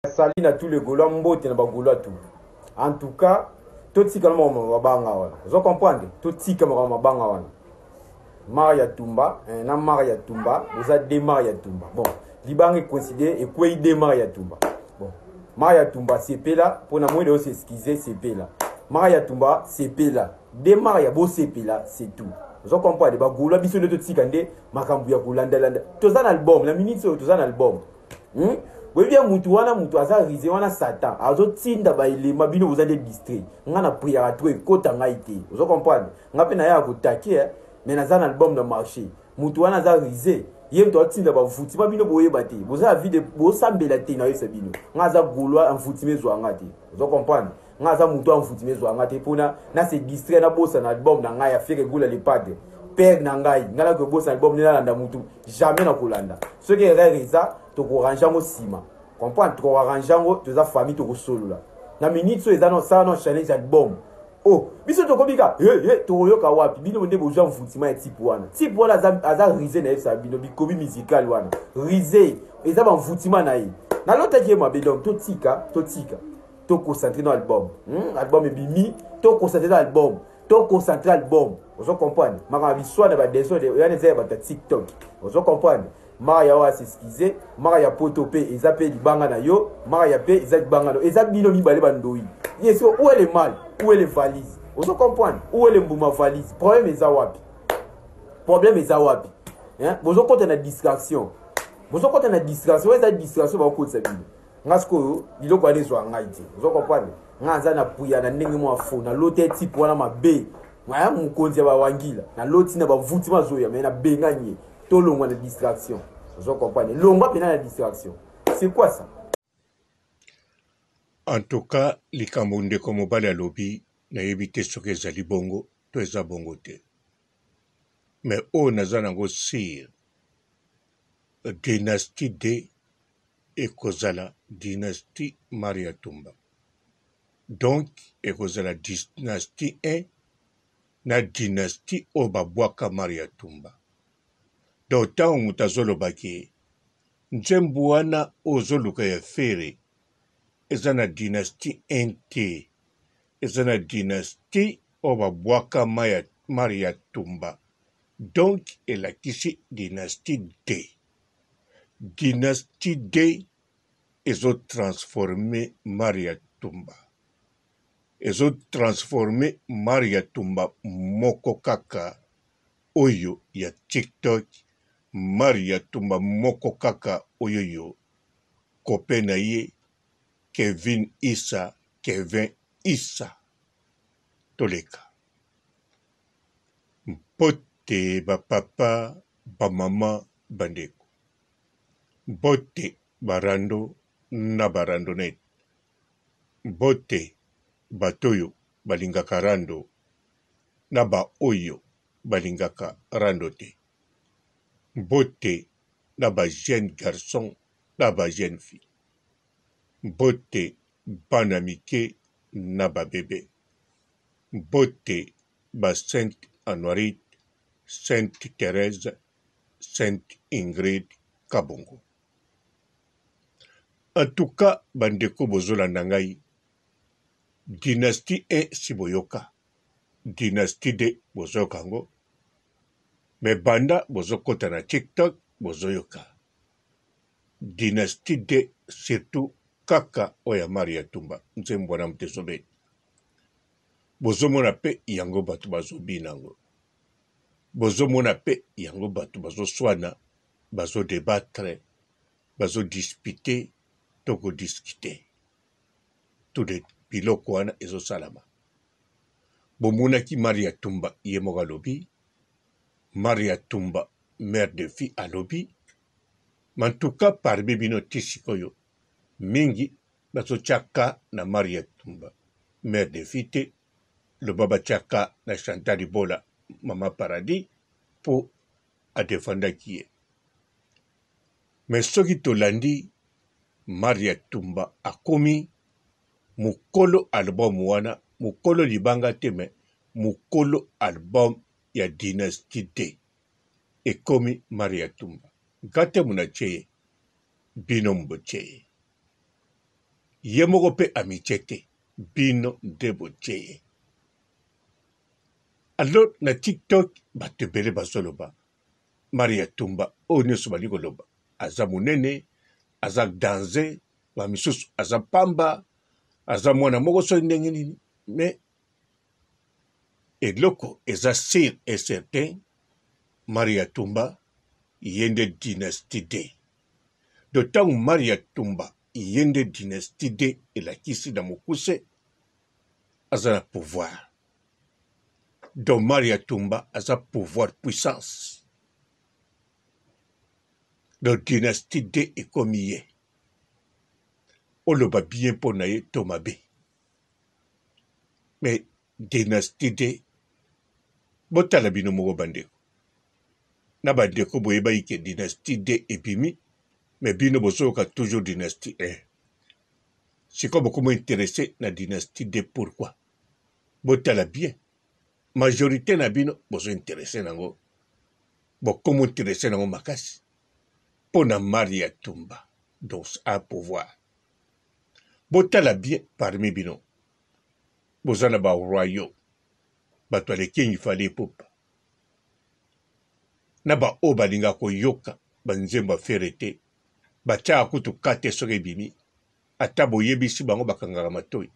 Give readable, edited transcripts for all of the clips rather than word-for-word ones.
Sali na tous les Gaulois, mbote na Gaulois tout. En tout cas, tout tika na mabanga wana. Vous comprenez? Tout tika na mabanga wana. Maria Tumba, na Maria Tumba, vous avez des Maria Tumba. Bon, Liban est considéré et quoi il des Maria Tumba. Bon, Maria Tumba c'est là pour na moi de s'excuser c'est là. Maria Tumba c'est là. Des Maria bo c'est là, c'est tout. Vous comprenez? Ba Gaulois biso de tout tika ndé makambu ya Golanda. Tous un album, la minute c'est tous un album. Oui bien mutu aza risé wana satan azo tinda ba ilema bino vous allez distrait ngana prière à toi kota ngaite vous comprenez ngape na ya ko taquer mais na un album de marché mutu wana aza risé yem to tinda ba futi ba bino boye bate vous avez de bo sambela te na yesa bino ngaza Gaulois en futi mezo ngate vous comprenez ngaza mutu en futi mezo ngate pona na se distrait na bossa na album na ngaya faire goula les padres père nangai ngala ko bossa album na landa mutu jamais na kolanda ce qui est reza to ko ranjango sima comprendre to ko ranjango to za famille to ko solo la na minute so ezano ça non challenge album oh biso to kobika to yoka wapi bino nde boja mfutima ya type wana aza risé na sa bino bikobi musical wana risé eza ba mfutima na ye na lota ki ma bedom to tika to concentrer dans album album ebimi to concentrer dans album to concentrer album vous comprenez maka biswa na ba deso de yana za ba TikTok vous comprenez Maria wa s'excuser, Maria potopé ezapé libanga na yo, Maria pe ezap banga no, ezap bino mi balé bandoi. Yes, où est le mal? Où est les valises? Vous comprenez? Où est le mbuma valise? Problème est zawapi. Problème est zawapi. Hein? Vous comprenez la distraction. Vous comprenez la distraction, eza distraction ba ko tsabino. Ngasko biloko ale zo ngaite. Vous comprenez? Ngaza na puya na ndenge mo afo na lote type wana mabe. Maya mukonzi ba wangila. Na loti na ba vutima zo ya mais na benganye. To longwa na distraction. Vous comprenez? L'ombre pénal la distraction. C'est quoi ça? En tout cas, les Camerounais comme bali à lobby na évité ce que zali bongo, to eza bongo te. Mais on a zanango sir dynastie D et Kozala dynastie Maria Tumba. Donc, et Kozala dynastie 1 na dynastie Obabwaka Maria Tumba. D'autant mutazolo baki nzembu wana ozoluka ya fere eza na dynastie NT eza na dynastie Obabwaka Maria Tumba. Donc elakisi dynastie D. Dynastie D ezo transformé Maria Tumba. Ezo transformé Maria Tumba moko kaka oyo ya TikTok. Maria Tumba moko kaka oyoyo kopena ye Kevin Issa toleka mpote ba papa ba mama bandeko mpote barando na barando net mpote batoyo balingaka rando na ba oyo balingaka rando te mbote na ba jeune garçon na ba jeune fille mbote bana mike na ba bébé mbote ba Sainte Honorine, Sainte Thérèse, Sainte Ingrid Kabongo. En tout cas, bandeko bozolanda ngai dynastie 1 siboyoka dynastie 2 bozokango mais banda bozokota na TikTok bozoyoka dynastie 2 surtout kaka oya Maria Tumba nzembo na mtesobe bozomona pe yango bato bazobinango bozomona pe yango bato bazoswana bazodebatre bazodispute to kodiscute tout de biloko wana ezosalama bomonaki Maria Tumba ye moko alobi Maria Tumba mère de fille alobi mais en tout cas parmi bino tisikoyo mingi bazotiaka na Maria Tumba mère de fille te le baba tiaka na Chantal Ibola Mama Paradis pour a defendaki ye mais soki tolandi Maria Tumba akomi mukolo album wana mukolo libanga te me mukolo album ya dynastie D ekomi Maria Tumba gate muna cheye bino mbo cheye ye moko mpe amitié te bino nde botie ye. Alors na TikTok bato ebele bazoloba Maria Tumba oyo nyonso bali koloba aza monene, aza danger, bamisusu aza pamba, aza mwana moko soki ndenge nini. Mais eloko eza sûr et certain, Maria Tumba ye nde dynastie D. De ntango Maria Tumba ye nde dynastie D elakisi na mokuse aza na pouvoir. Donc Maria Tumba aza pouvoir puissance. Donc dynastie D ekomi ye. Oloba bien mpo na ye to mabe. Mais dynastie D botala bino moko bandeko. Na bandeko boyeba ike dynastie D epimi, mais bino bozoyoka toujours dynastie 1. Siko bokomo intéressé na dynastie D pourquoi? Botala bien. Majorité na bino bozo intéressé nango. Bokomo intéressé nango makasi. Pona Maria Tumba, donc à pouvoir. Botala bien parmi bino. Bozana ba royaume. Bato alekengi fale popa. Na ba o balinga koyoka banzemba ferete. Bacha kutu kate soke bimi. Ata boyebisi bango bakangaka matoi.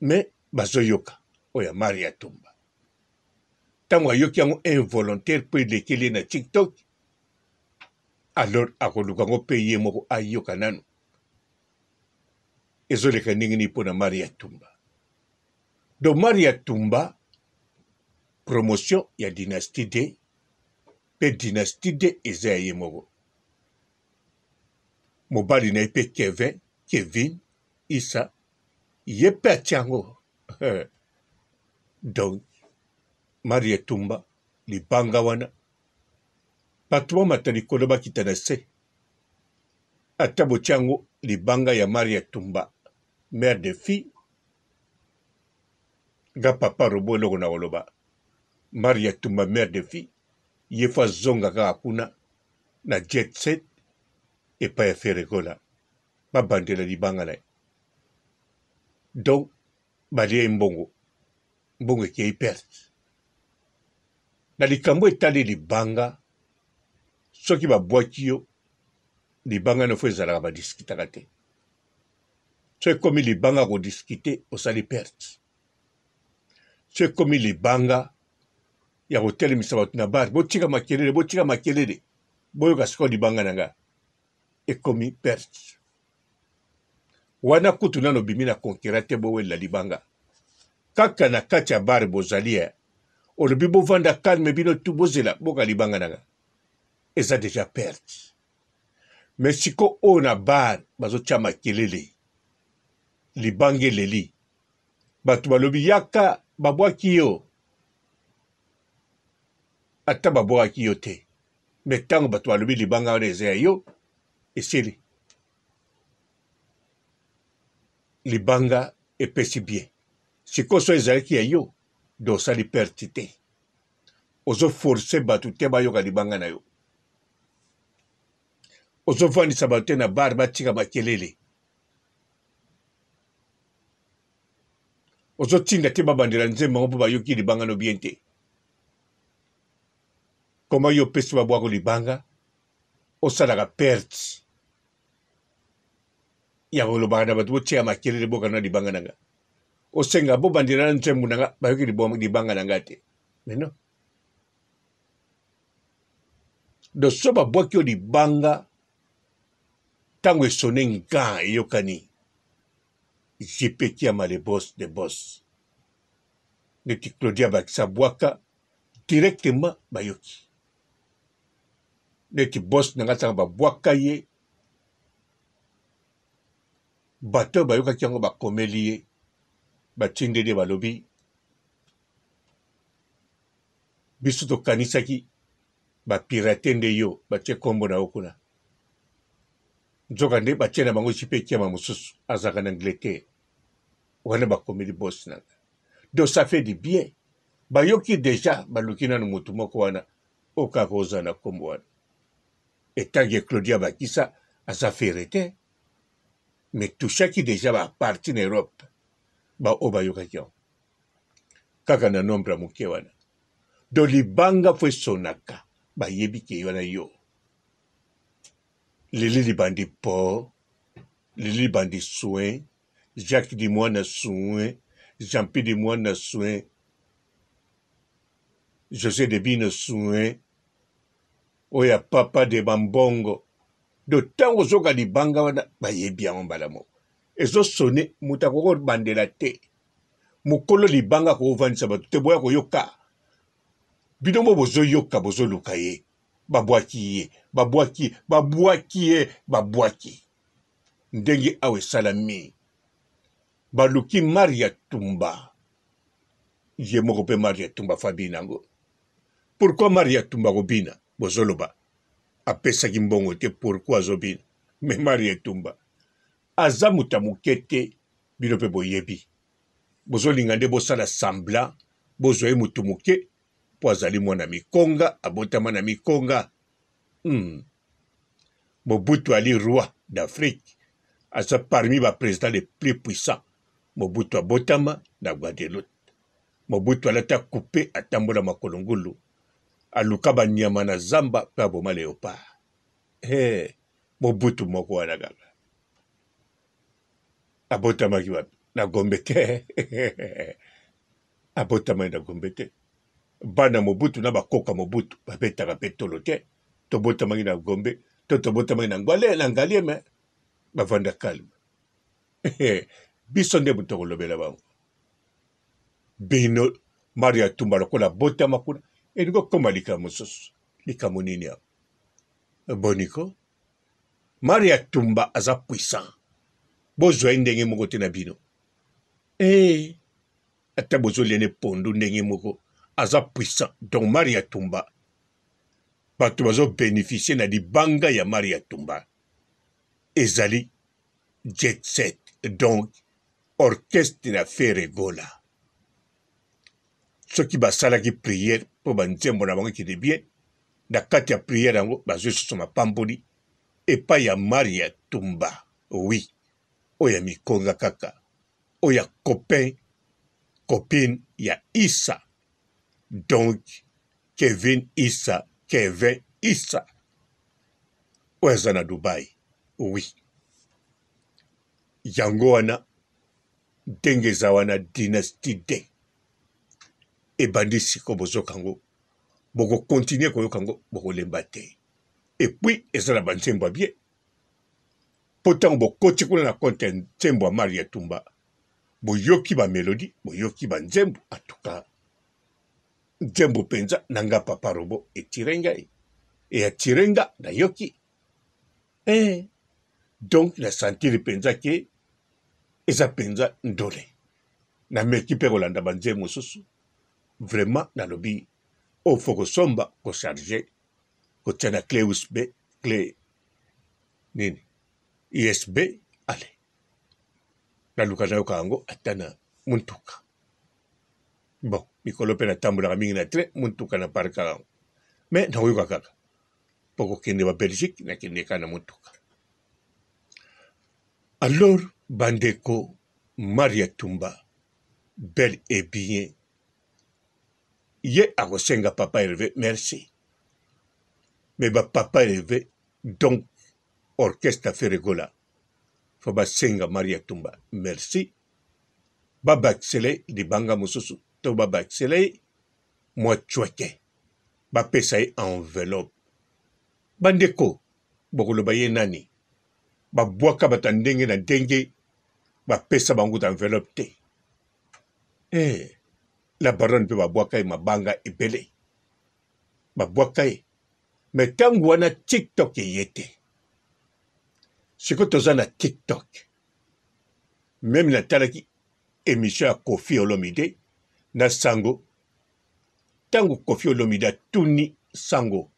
Mais bazoyoka oya Maria Tumba. Tango ayoki yango involontaire po elekeli na TikTok. Alors akoluka ngo pe ye moko ayoka nanu. Ezoleka ndenge nini mpona Maria Tumba. Donc Maria Tumba promotion ya dynastie D pe dynastie D eza ya ye moko. Mobali na ye pe Kevin, Isa, ye pe atia yango. Donc Maria Tumba libanga wana bato bamata likolo bakita na se. Ata botia yango libanga ya Maria Tumba mère de fille. Ga papa robo eloko na koloba Maria Tumba mère de fille ye fa zonga kaka kuna na jet set epai ya ferekola babandela libanga na ye. Donc balia mbongo ekei perte na likambo etali libanga. Soki babwaki yo libanga nofo ezalaka badiskitaka te. So ekomi libanga kodiskite osali perte. So ekomi libanga ya kotelemisa bato na bar botika makelele boyoka sikoyo libanga na nga ekomi perte. Wana kutu nano bimi na konkera te bowelela libanga. Kaka na kati ya bar bozali ya olobi bovanda kalme bino tu bozela boka libanga na nga eza deja perte. Mais siko oyo na bar bazotia makelele libanga eleli bato balobi yaka babwaki yo. Ata babwaki yo te. Mais ntango bato balobi libanga wana eza ya yo esili. Libanga epesi bien. Siko so ezalaki ya yo do osali perte te. Ozo force bato te bayoka libanga na yo. Ozo vandisa bato te na bar batika makelele. Ozo tinda te babandela nzemba mpo bayoki libanga no bien te. Koma yo pesi babwako libanga osalaka perte ya kolobaka na bato botia makelele boka na libanga nanga. Osenga bobandela na nzembo nanga bayoki libanga nanga te. Mais non. Do so babwaki yo libanga tango esone nga eyokani jipeki ama le boss de boss. Neti Claudia bakisa bwaka directement bayoki. Neti boss nanga tanga babwaka ye bato bayokaki yango bakomeli ye batindeli balobi biso tokanisaki bapirate nde yo batie kombo na yo kuna. Nzoka nde batie na bango jipeki ama mosusu azaka na Angleterre wana bakomeli boss nanga. Donc ça fait du bien. Bayoki déjà baluki nanu mutu moko wana okaka oza na kombo wana. Etangi Claudia bakisa aza fere te. mais touchaki déjà baparti na Europe baoyo bayokaki yango kaka na nombre ya moke wana do libanga fo esonaka bayebi ke wana yo leli libandi port leli libandi soin Jacques di mwana soin Jean-Pierre di mwana soin José de Bino soin oya papa de bambongo do ntango ozoka libanga wana bayebi yango mbala moko ezosone moto akokobandela te mokolo libanga akovandisa bato te boya koyoka bino mo bozoyoka bozoluka ye babwaki ye ndenge awa esalami baluki Maria Tumba ye moko mpe Maria Tumba fabina yango pourquoi Maria Tumba kobina bozoloba apesaki mbongo te pourquoi azobina mais Maria Tumba aza moto moke te bino mpe boyebi bozolinga nde bosala semblant bozwa ye motu moke mpo azali mwana mikonga abotama na mikonga Mobutu Ali roi d'Afrique aza parmi baprésident les plus puissants Mobutu abotama na Guadeloupe Mobutu alata coupe atambola makolo ngulu aluka banyama na zamba mpe aboma léopard Mobutu moko wana kaka abotamaki wapi na Gombe te abotamaki na Gombe te bana Mobutu na bakoka Mobutu babetaka mpe tolo te tobotamaki na Gombe to tobotamaki na Ngwale na Ngalie me bavanda kalme biso nde moto kolobela bango bino Maria Tumba lokola botama kuna elingo koma likambo mosusu likambo nini awa boniko Maria Tumba aza puissant bozwa ye ndenge moko te na bino ata bozolia ne pondu ndenge moko aza puissant donc Maria Tumba bato bazobénéficie na libanga ya Maria Tumba ezali jet set donc orchestre na Ferregola soki basalaki prière mpo banzembo na bango ekende bien na kati ya prière yango bazosusu mapamboli epai ya Maria Tumba oui oya mikonga kaka oya copine ya Issa donc Kevin Issa oyo aza na Dubai oui yango wana ndenge eza wana dynastie D ebandi siko bozoka yango bokokontinue koyoka yango bokolemba te epuis eza na banzembo ya bie mpo ntango bokoti kuna na konte ya nzembo ya Maria Tumba boyoki bamelodi boyoki banzembo atuka nzembo mpenza na nga papa robo etire ngai eatire nga nayoki donc na sentire mpenza ke eza mpenza ndole nameki mpe kolanda banzembo mosusu vraiment nalobi oyo fo kosomba kocharge kotia na clé USB clé nini USB ale naluka nayoka yango ata na muntuka bon mikolo mpe natambolaka mingi na train muntuka na parka yango me nakoyoka kaka mpo kokende ba Belgique nakende kaka na muntuka alors bandeko Maria Tumba bel et bien ye akosenga papa Hervé merci mais papa Hervé donc orchestre Ferregola fo basenga Maria Tumba merci babaksele libanga mosusu to babaksele mwa chweke bapesa ye enveloppe bandeko bokoloba ye nani babwaka bato ndenge na ndenge bapesa bango ta enveloppe te la baronne mpe babwaka ye mabanga ebele babwaka ye me ntango wana TikTok eye te sikoyo toza na TikTok meme natalaki émission ya Koffi Olomide na Sango ntango Koffi Olomide atuni Sango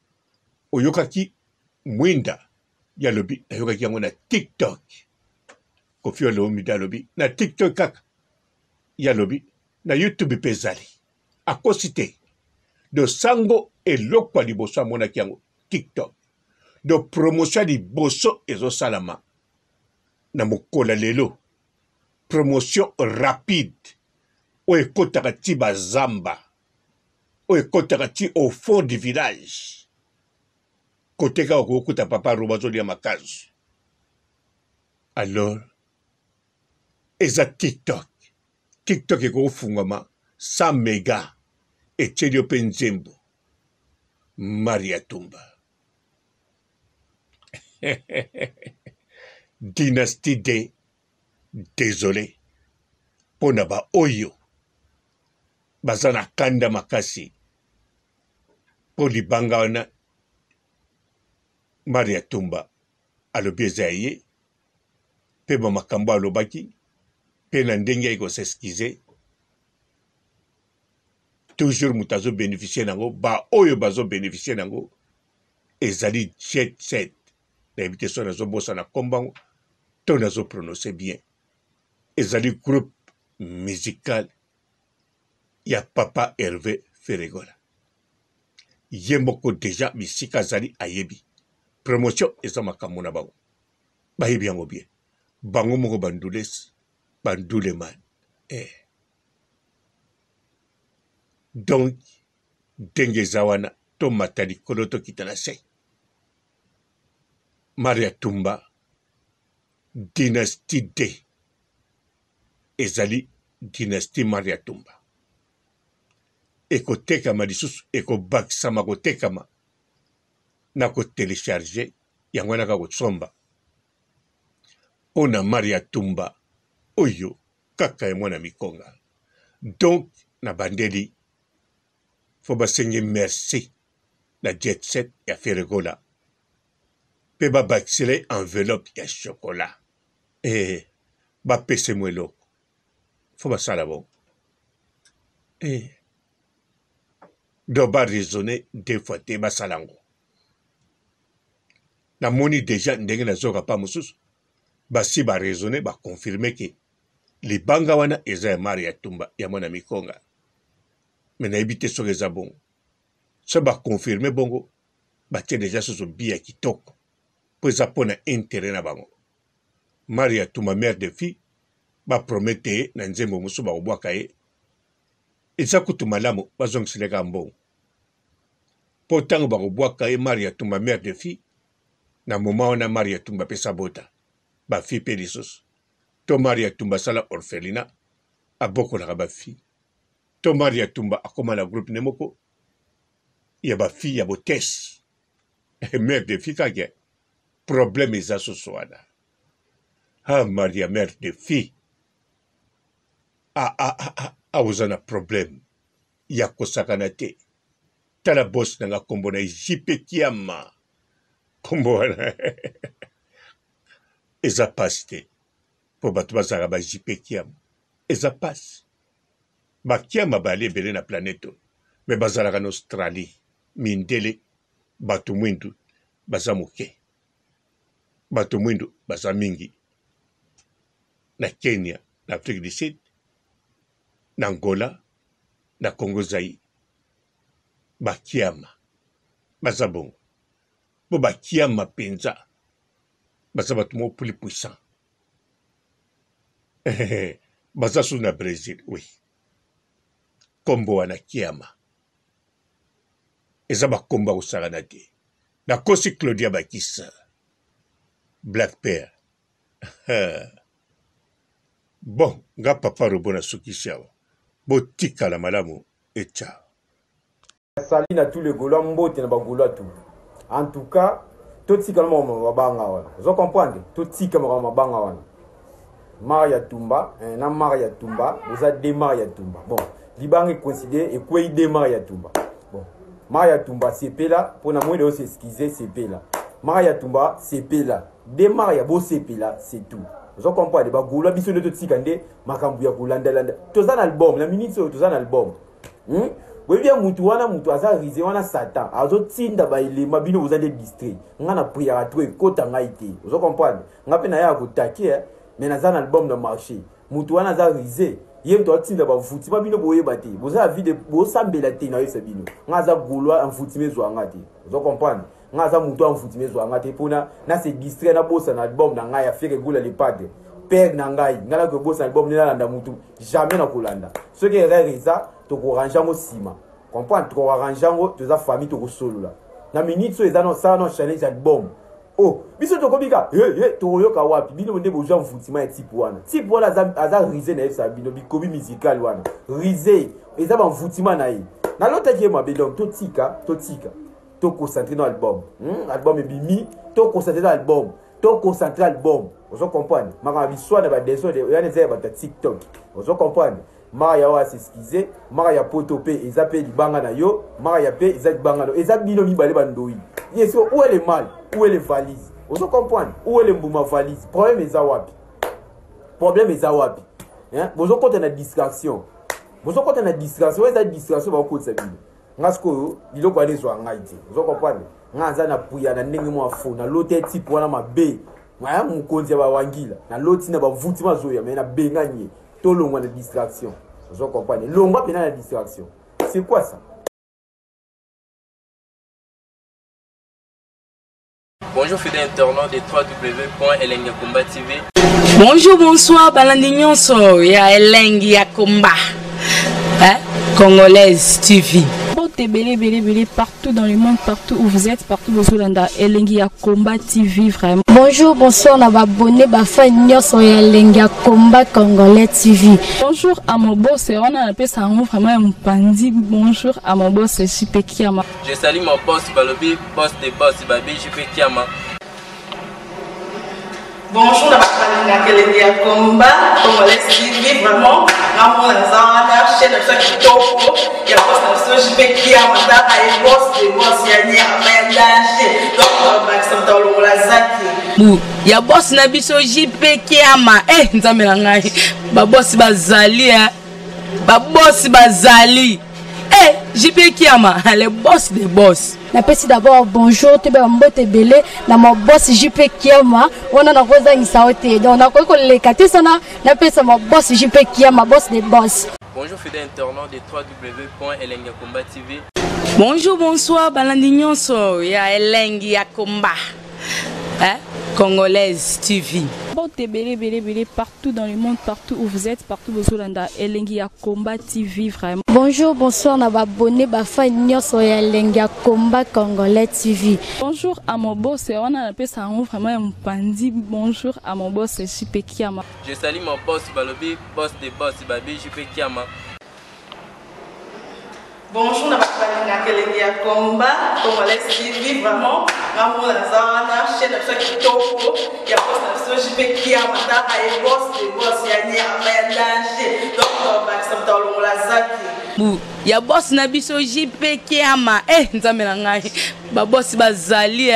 oyokaki mwinda yalobi nayokaki yango na TikTok Koffi Olomide alobi na TikTok kaka yalobi na YouTube mpe ezali akosi te do Sango eloko ya liboso amonaki yango TikTok do promotion ya liboso ezosalama na mokola lelo promotion rapide oyo ekotaka ti bazamba oyo ekotaka ti au fond du village kote kaka kokuta papa roba azolia makazu. Alors eza tiktok ekofungama 100 mega etieli yo mpe nzembo Maria Tumba. Dynastie D, désolé pona ba oyo baza na kanda makasi po libanga wana Maria Tumba alobi eza ye mpe bamakambo alobaki mpe na ndenge ya ekoseskize toujours moto azobénéficie nango ba oyo bazobénéficie nango ezali jet set nayebi te so nazobosa na kombango to nazoprononce bien ezali groupe musical ya papa Hervé Feregola ye moko deja bisika azali ayebi promotion eza makambo na bango bayebi yango bien bango moko bandule man donc ndenge eza wana tomata likolo tokita na se. Maria Tumba dynastie D ezali dynastie Maria Tumba ekotekama lisusu ekobakisama kotekama na kotelecharge yango wana kaka kosomba mpona Maria Tumba oyo kaka ya mwana mikonga. Donc na bandeli fo basenge merci na jet set ya Feregola mpe babakisela enveloppe ya chocolat bapese mo eloko fo basala bongo do baraisonne deux fois te basala ngo. Namoni deja ndenge nazoka pa mosusu basi baraisonne bakonfirme ke libanga wana eza ya Maria Tumba ya mwana mikonga me nayebi te soki eza bongo so bakonfirme bongo batie deja susu bi ya kitoko mpo eza mpo na intere na bango. Maria Tumba mère de fille bapromete ye na nzembo mosusu bakobwaka ye eza kutu malamu bazongiseleka mbongo mpo ntango bakobwaka ye Maria Tumba mère de fille na moma wana Maria Tumba pesa bota bafi mpe lisusu to Maria Tumba asala orphelinat abokolaka bafi to Maria Tumba akoma na groupe ne moko ya bafi ya botese mère de fille kaka problème eza susu wana. Maria mère de fille aoza na problème ya kosakana te tala bosi nanga kombo na Jipe Kiama kombo wana eza pasi te mpo bato bazalaka bajipe Kiama eza pasi bakiama bali ebele na planete me bazalaka na Australie mindele bato mwindu baza moke bato mwindu baza mingi na Kenya na Afrique du Sud na Angola na Congo Zaïre bakiama baza bongo bo bakiama penza baza bato mo plus puissant baza su na Brésil oui kombo wana kiama eza bakombo akosakana te nakosi Claudia Bakisa Black Pearl bon nga papa robo na sukisi awa botikala malamu echa sali na tous les Gaulois mbote na bagaulois tout. En tout cas, tout tika na mabanga wana. Vous comprenez? Tout tika na mabanga wana. Maria Tumba, na Maria Tumba, vous avez des Maria Tumba. Bon, Liban est considéré et quoi il des Maria Tumba. Bon, Maria Tumba c'est là pour na moins de s'excuser c'est là. Maria Tumba c'est là. Des Maria bo c'est là, c'est tout. Vous comprenez? Ba gaulois biso de tout tika ndé makambu ya kulanda landa. Tous un album, la minute sur tous un album. Oui bien mutu wana mutu aza risé wana Satan azo tinda ba ilema bino vous allez distrait nga na prière à toi ekota ngaité vous comprenez nga pe na ya kotaki mais na za album de marché mutu wana aza risé yem to tinda ba futi ba bino boye bati vous avez vie de bo sambela te na yesa bino nga za gaulois en futi mezo ngati vous comprenez ngaza mutu amfuti mezo ngate pona na se distrait na bossa na album na ngai ya faire gola les pattes père na ngai ngala ko bossa album na landa mutu jamais na kolanda ce qui est reza to ko ranjango sima comprendre to ko ranjango to za famille to ko solola na minute so ezano ça no challenge album oh biso to kobika to yoka wapi bino nde boja mfutima ya type wana aza risé na sa bino bikobi musical wana risé eza ba mfutima na ye na lota ki ma bedom to tika to concentrer dans album album ebimi to concentrer dans album to concentrer album ozo comprendre maka biswa na ba dessin de yana za ba TikTok ozo comprendre Maria wa s'excuser Maria potope eza pe libanga na yo Maria pe eza libanga no eza bino mibale bandoi yes où est le mal où est les valises ozo comprendre où est le mbuma valise problème eza wapi hein bozo konta na distraction eza distraction ba ko tsabino ngasko biloko ale zo ngai te ozo comprendre ngaza na puya na ndenge mo afo na lote type wana mabe ngaya mukonzi ba wangila na loti na ba vutima zoya mais na benganye to longwa na distraction ozo comprendre longwa pena na distraction c'est quoi ça? Bonjour fidèles internautes de www.elengiakomba TV. Bonjour, bonsoir, balandi nyonso ya Elengi ya Komba, Congolaise TV. Belé partout dans le monde, partout où vous êtes, partout où vous êtes, Elengi ya Komba TV vraiment. Bonjour, bonsoir, on va abonner fan nyonso ya Elengi ya Komba Congolais TV. Bonjour à mon boss, on a appelé ça vraiment un pandi. Bonjour à mon boss, JP Kiama. Je salue mon boss Balobi, boss des boss Babi, JP Kiama. Bonjour, la Elengi ya Komba Congolais TV vraiment. Ramon Zana, chaîne de ça qui topo, il y a pas de JP Kiama, et boss des boss, il y a un danger. Donc, on va s'entendre la zaki. Ya boss na biso JP Kiama nzamela ngai ba boss bazali JP Kiama le boss des boss. Napesi d'abord bonjour te ba mbote belé na mon boss JP Kiama wana na koza ngisaote donc na ko lekate sana napesa mon boss JP Kiama boss des boss. Bonjour fidèles internautes de www.elengiakomba TV. Bonjour, bonsoir, balandi nyonso ya Elengi ya Komba, Congolaise TV. Belé partout dans le monde, partout où vous êtes, partout où vous êtes, Elengi ya Komba TV vraiment. Bonjour, bonsoir, on va abonner fan nyonso ya Elengi ya Komba Congolais TV. Bonjour à mon boss, on a appelé ça vraiment un pandi. Bonjour à mon boss, JP Kiama. Je salue mon boss Balobi, boss des boss Babi, JP Kiama. Bonjour, la Elengi ya Komba Congolais TV vraiment. Ramon Zana, chaîne de ça qui topo, il y a pas de JP Kiama, et boss des boss, il y a un danger. Donc, on va s'entendre la zaki. Ya boss na biso JP Kiama, nzamela ngai ba boss bazali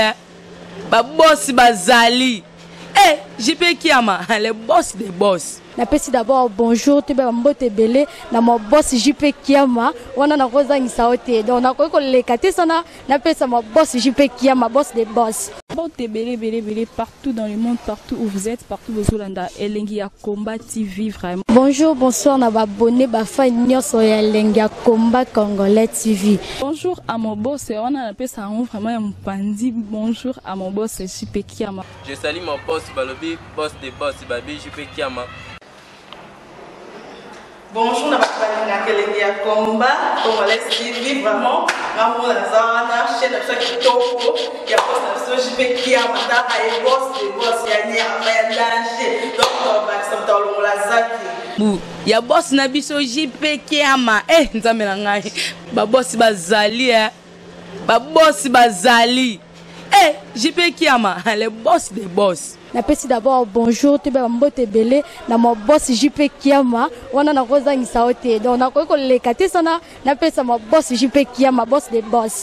JP Kiama le boss des boss. Napesi d'abord bonjour te ba mbote belé na mon boss JP Kiama wana na koza ngisaote donc na ko lekate sana napesa mon boss JP Kiama boss des boss. Belé partout dans le monde, partout où vous êtes, partout où vous êtes, Elengi ya Komba TV vraiment. Bonjour, bonsoir, on va abonner fan nyonso ya Elengi ya Komba Congolais TV. Bonjour à mon boss, on a appelé ça vraiment un pandi. Bonjour à mon boss, JP Kiama. Je salue mon boss Balobi, boss des boss Babi, JP Kiama. Bonjour, la Elengi ya Komba Congolais TV vraiment. Ramon Zana, chaîne de ça qui topo, il y a pas de JP Kiama, et boss des boss, il y a un danger. Donc, on va s'entendre la zaki. Ya boss na biso JP Kiama, nzamela ngai ba boss bazali JP Kiama le boss des boss. Napesi d'abord bonjour te ba mbote belé na mon boss JP Kiama wana na koza ngisaote donc na ko lekate sana napesa mon boss JP Kiama boss des boss.